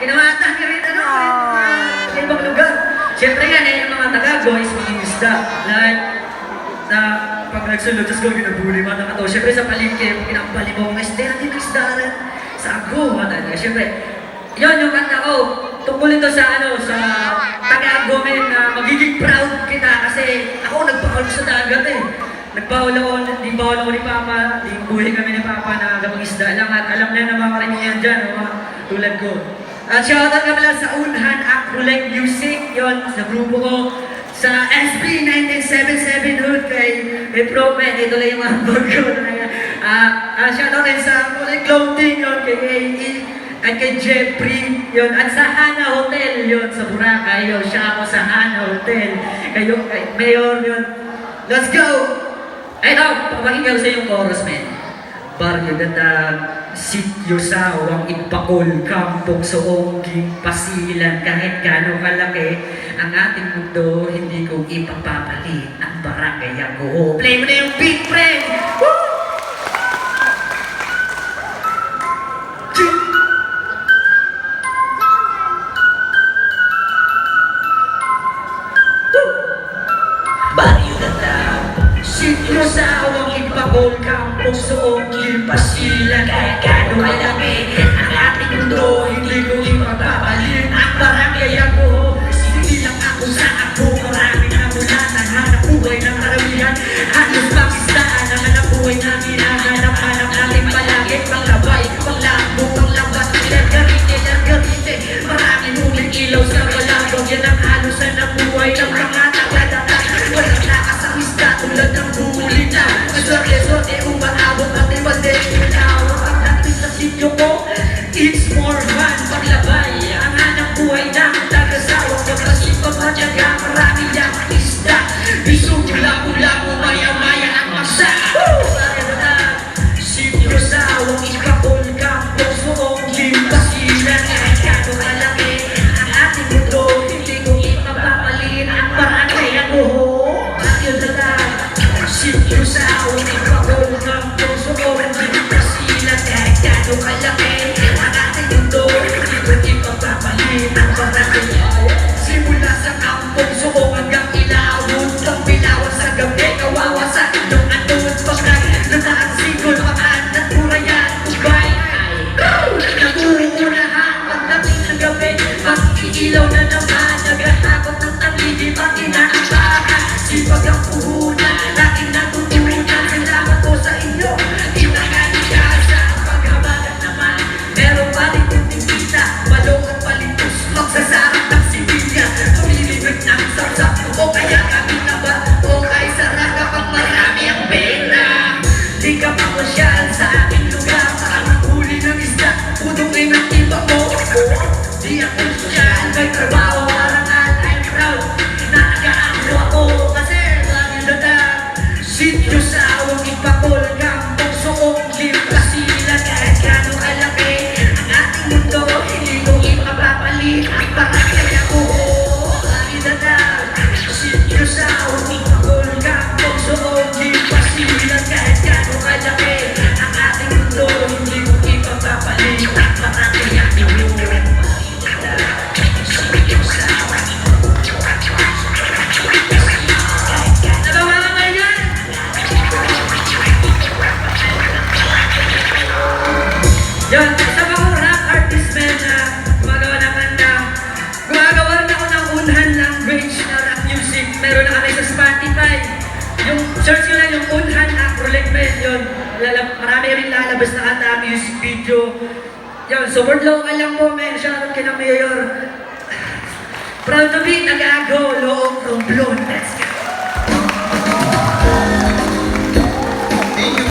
Kinamatan ka rin, ano, sa ibang lugar. Siyempre yan, yung mga Tagago is maging isda. Like, na pag nagsulod, tapos gawin na buli mga nakataw. Siyempre sa palengke, pinapali mo mga isda, hindi isda rin. Sa ako, talaga. Siyempre, yun yung kanta ko. Tungkol ito sa ano, sa Tagago, men, na magiging proud kita kasi ako nagpahol sa dagat eh. Nagpahol ako, di bawal ako ni Papa, di buhay kami ni Papa na gamang isda lang at alam na ng mga karamihan dyan, mga tulad ko. At shoutout ka pala sa Unhan Acrolite Music, yon sa grupo ko. Sa SB 1977 Hood kay Pro Men, ito lang yung mga vlog ko talaga. Shoutout rin sa Acrolite Clothing, yon kay AE. At kay Jeffrey, yun. At sa Hana Hotel, yun. Sa Boracay, yun. Siya ako sa Hana Hotel. Kayo, kay Mayor, yun. Let's go! Ay, pakinggan ko sa yung chorus, men. Baryo datag, sityo sawang ipakol, kampong soongging pasilan, kahit gano'ng kalaki, ang ating mundo, hindi ko ipapapalit ang Barangay ako. Play mo na yung beat, friend! Woo! Baryo datag, sityo sawang ipakol, kampong soongging pasilan, kahit gano'ng kalaki, ang ating mundo, hindi ko ipapapalit ang Barangay ako. Hindi lang ako sa ako, maraming namulatan, hanap buhay ng karamihan, halos pakistaan ang hanap buhay na hinahanap-hanap natin palagi, panglabay, panglabo, panglabas, ilan-garite, maraming huling ilaw sa malabog, yan ang halusan ng buhay ng mga taga-data, walang lakas ang isda tulad ng bumulita, maswerte-swerte umaabot at ibalik ilawak ang dating sa sityo ko, it's more fun, paglabay, ang hanap buhay ng taga-sawang pagkasipag matyaga, marami ang isda, isugula-gula mo maya-maya ang masa. Sityo sawang ikapol, kampong soongging pasilan, kahit gano'ng kalaki, ang ating mundo, hindi ko ipapapalit ang Barangay ako. Sityo sawang ikapol, kampong soongging pasilan, kahit gano'ng kalaki, ang ating mundo, hindi ko ipapapalit ang Barangay ako. Simula sa kampong soong hanggang ilawon, pang bilawan sa gabi, kawawa sa inyong anod, pagkat nataang sigol, makaan at burayan, ubay. Nag-uunahan, pagdating ng gabi, mag-iilaw na naman, naghahabot ng tangili, pag inaabahan, sipag ang puhunan, laging natutunan, salamat ko sa inyo, inangaligasa, paghabagat naman, meron pa rin kunting kita, balong at palitos, magsasarap ng sibilya, tumilibig ng sarap, o kaya kami na ba, o kay sarap kapag marami ang pera, di ka pa masyal sa aking lugar, parang huli ng isda, pudungin ang iba mo, di ako sosyal, may trabaho, arangal, I'm proud, nakaano ako, kasi lagi datag, sityo sawang ipakol, kampong soongging pasilan, kahit gano'ng kalaki, ang ating mundo, hindi ko ipapapalit ang Barangay ako. Lagi datag, sityo sawang ipakol, kampong soongging pasilan, kahit gano'ng kalaki, ang ating mundo, hindi ko ipapapalit ang Barangay ako. Sityo sawang nabawa ka ba yan? Yan, sa mga rap artist men na gumagawa ng kanta, gumagawa rin ako ng Unhan language na rap music. Meron na kami sa Spotify. Yung search nyo lang yung Unhan Acrolite men, yun. Marami rin lalabas na kanta, music video. Yun, support local lang po men. Shoutout kay ng Mayor. Proud to be Tagago, Loob from Blonde. Let's go!